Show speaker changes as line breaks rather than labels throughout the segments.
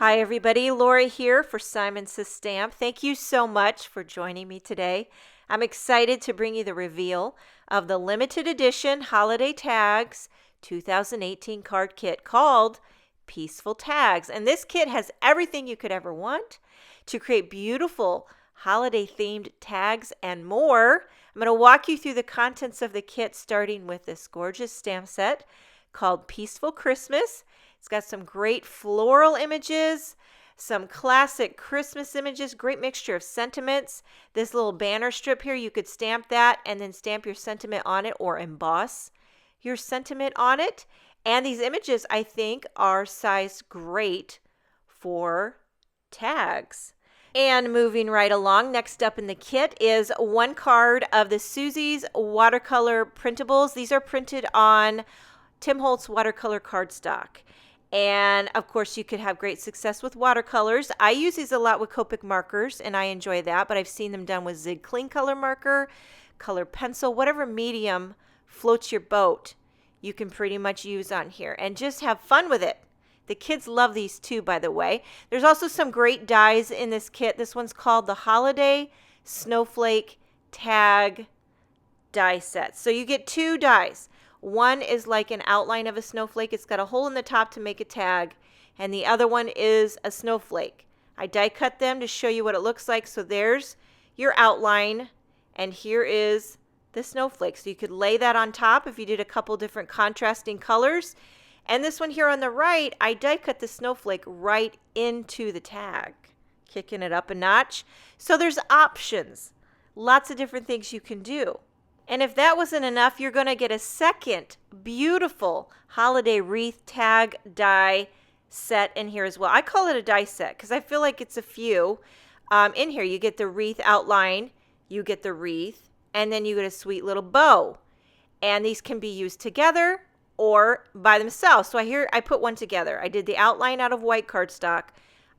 Hi everybody, Laura here for Simon Says Stamp. Thank you so much for joining me today. I'm excited to bring you the reveal of the limited edition Holiday Tags 2018 card kit called Peaceful Tags. And this kit has everything you could ever want to create beautiful holiday themed tags and more. I'm going to walk you through the contents of the kit starting with this gorgeous stamp set called Peaceful Christmas. It's got some great floral images, some classic Christmas images, great mixture of sentiments. This little banner strip here, you could stamp that and then stamp your sentiment on it or emboss your sentiment on it. And these images, I think, are sized great for tags. And moving right along, next up in the kit is one card of the Susie's Watercolor printables. These are printed on Tim Holtz watercolor cardstock. And of course, you could have great success with watercolors. I use these a lot with Copic markers, and I enjoy that, but I've seen them done with Zig Clean color marker, color pencil, whatever medium floats your boat, you can pretty much use on here. And just have fun with it. The kids love these too, by the way. There's also some great dies in this kit. This one's called the Holiday Snowflake Tag Die Set. So you get two dies. One is like an outline of a snowflake. It's got a hole in the top to make a tag. And the other one is a snowflake. I die cut them to show you what it looks like. So there's your outline. And here is the snowflake. So you could lay that on top if you did a couple different contrasting colors. And this one here on the right, I die cut the snowflake right into the tag, kicking it up a notch. So there's options. Lots of different things you can do. And if that wasn't enough, you're going to get a second beautiful holiday wreath tag die set in here as well. I call it a die set because I feel like it's a few. In here, you get the wreath outline, you get the wreath, and then you get a sweet little bow. And these can be used together or by themselves. So I put one together. I did the outline out of white cardstock.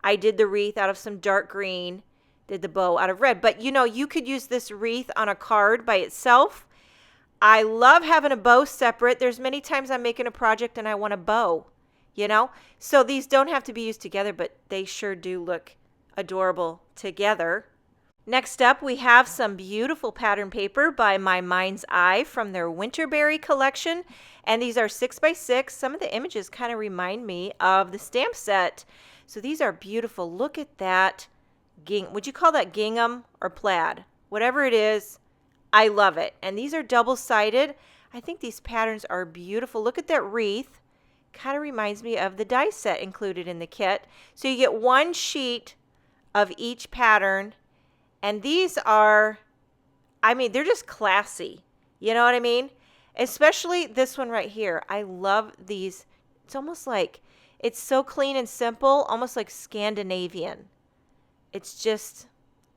I did the wreath out of some dark green. Did the bow out of red. But you know, you could use this wreath on a card by itself. I love having a bow separate. There's many times I'm making a project and I want a bow, you know. So these don't have to be used together, but they sure do look adorable together. Next up, we have some beautiful pattern paper by My Mind's Eye from their Winterberry collection. And these are 6x6. Some of the images kind of remind me of the stamp set. So these are beautiful. Look at that. Would you call that gingham or plaid? Whatever it is, I love it. And these are double-sided. I think these patterns are beautiful. Look at that wreath. Kind of reminds me of the die set included in the kit. So you get one sheet of each pattern. And these are, I mean, they're just classy. You know what I mean? Especially this one right here. I love these. It's almost like, it's so clean and simple, almost like Scandinavian. It's just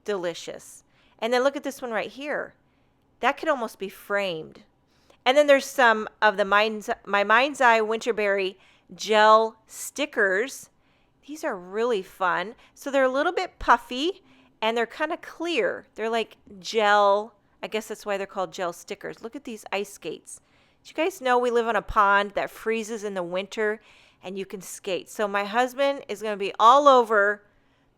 delicious. And then look at this one right here. That could almost be framed. And then there's some of the My Mind's Eye Winterberry gel stickers. These are really fun. So they're a little bit puffy and they're kind of clear. They're like gel. I guess that's why they're called gel stickers. Look at these ice skates. Did you guys know we live on a pond that freezes in the winter and you can skate? So my husband is going to be all over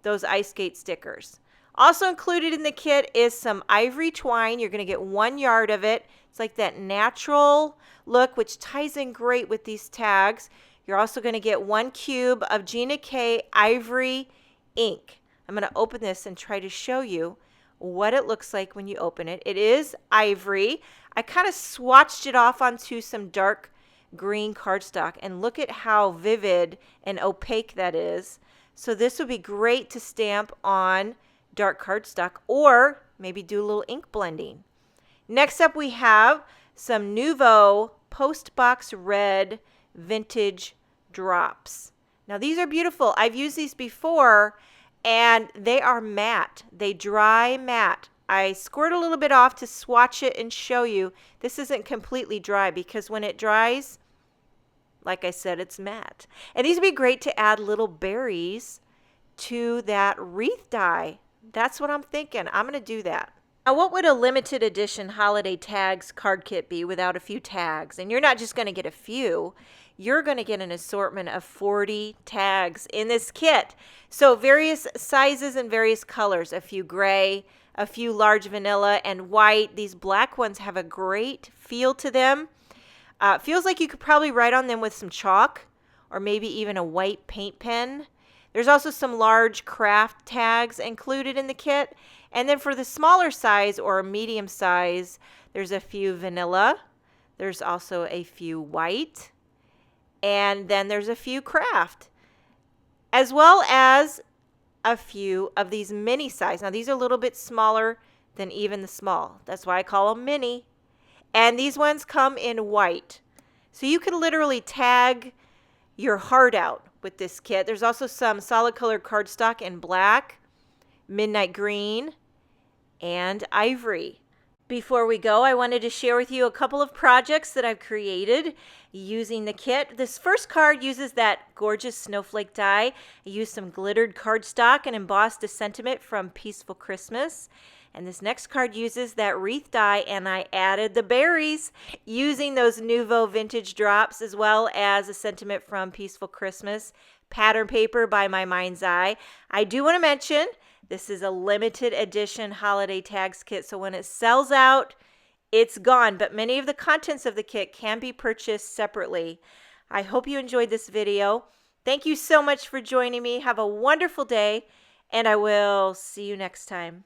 those ice skate stickers. Also included in the kit is some ivory twine. You're going to get 1 yard of it. It's like that natural look, which ties in great with these tags. You're also going to get 1 cube of Gina K ivory ink. I'm going to open this and try to show you what it looks like when you open it. It is ivory. I kind of swatched it off onto some dark green cardstock, and look at how vivid and opaque that is. So this would be great to stamp on dark cardstock or maybe do a little ink blending. Next up, we have some Nouveau Postbox Red Vintage Drops. Now these are beautiful. I've used these before and they are matte. They dry matte. I squirt a little bit off to swatch it and show you. This isn't completely dry because when it dries, like I said, it's matte. And these would be great to add little berries to that wreath die. That's what I'm thinking. I'm going to do that. Now, what would a limited edition holiday tags card kit be without a few tags? And you're not just going to get a few, you're going to get an assortment of 40 tags in this kit. So various sizes and various colors, a few gray, a few large vanilla and white. These black ones have a great feel to them. Feels like you could probably write on them with some chalk or maybe even a white paint pen. There's also some large craft tags included in the kit. And then for the smaller size or medium size, there's a few vanilla. There's also a few white. And then there's a few craft, as well as a few of these mini size. Now these are a little bit smaller than even the small. That's why I call them mini. And these ones come in white. So you can literally tag your heart out with this kit. There's also some solid color cardstock in black, midnight green, and ivory. Before we go, I wanted to share with you a couple of projects that I've created using the kit. This first card uses that gorgeous snowflake die. I used some glittered cardstock and embossed a sentiment from Peaceful Christmas. And this next card uses that wreath die, and I added the berries using those Nouveau vintage drops, as well as a sentiment from Peaceful Christmas pattern paper by My Mind's Eye. I do want to mention this is a limited edition holiday tags kit, so when it sells out, it's gone. But many of the contents of the kit can be purchased separately. I hope you enjoyed this video. Thank you so much for joining me. Have a wonderful day, and I will see you next time.